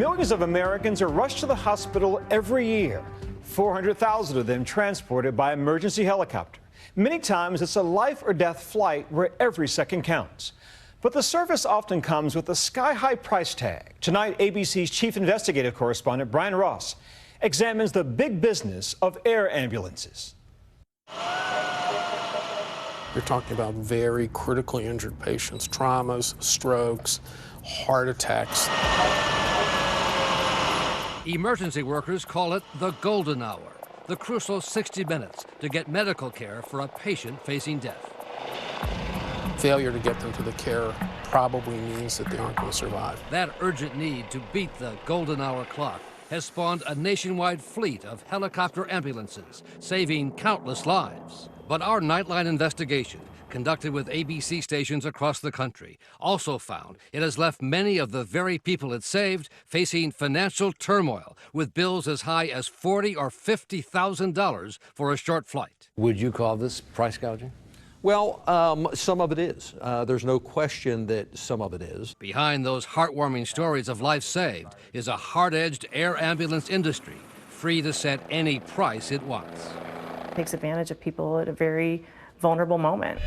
Millions of Americans are rushed to the hospital every year. 400,000 of them transported by emergency helicopter. Many times it's a life or death flight where every second counts. But the service often comes with a sky-high price tag. Tonight, ABC's chief investigative correspondent, Brian Ross, examines the big business of air ambulances. You're talking about very critically injured patients, traumas, strokes, heart attacks. Emergency workers call it the golden hour, the crucial 60 minutes to get medical care for a patient facing death. Failure to get them to the care probably means that they aren't going to survive. That urgent need to beat the golden hour clock has spawned a nationwide fleet of helicopter ambulances, saving countless lives. But our Nightline investigation, conducted with ABC stations across the country, also found it has left many of the very people it saved facing financial turmoil, with bills as high as $40,000 or $50,000 for a short flight. Would you call this price gouging? Well, some of it is. There's no question that some of it is. Behind those heartwarming stories of life saved is a hard-edged air ambulance industry, free to set any price it wants. It takes advantage of people at a very vulnerable moment.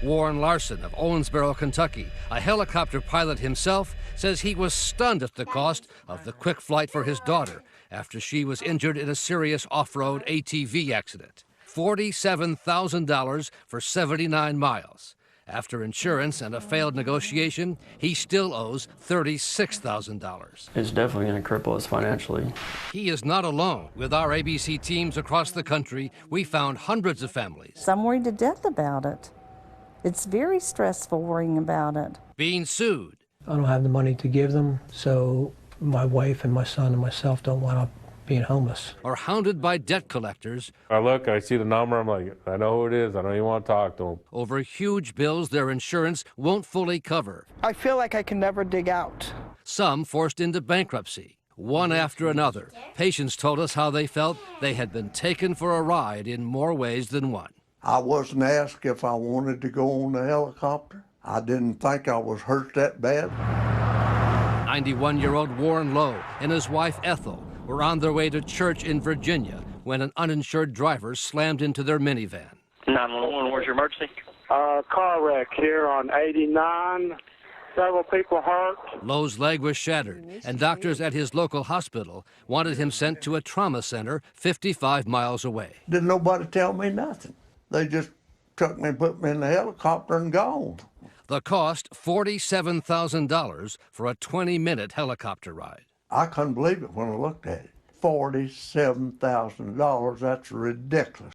Warren Larson of Owensboro, Kentucky, a helicopter pilot himself, says he was stunned at the cost of the quick flight for his daughter after she was injured in a serious off-road ATV accident. $47,000 for 79 miles. After insurance and a failed negotiation, he still owes $36,000. It's definitely going to cripple us financially. He is not alone. With our ABC teams across the country, we found hundreds of families. I'm worried to death about it. It's very stressful worrying about it. Being sued. I don't have the money to give them, so my wife and my son and myself don't want to being homeless. Or hounded by debt collectors. I see the number, I'm like, I know who it is, I don't even want to talk to them. Over huge bills their insurance won't fully cover. I feel like I can never dig out. Some forced into bankruptcy. One after another, patients told us how they felt they had been taken for a ride in more ways than one. I wasn't asked if I wanted to go on the helicopter. I didn't think I was hurt that bad. 91-year-old Warren Lowe and his wife Ethel were on their way to church in Virginia when an uninsured driver slammed into their minivan. 911, where's your emergency? Car wreck here on 89. Several people hurt. Lowe's leg was shattered, and doctors at his local hospital wanted him sent to a trauma center 55 miles away. Didn't nobody tell me nothing. They just took me and put me in the helicopter and gone. The cost, $47,000 for a 20-minute helicopter ride. I couldn't believe it when I looked at it. $47,000, that's ridiculous.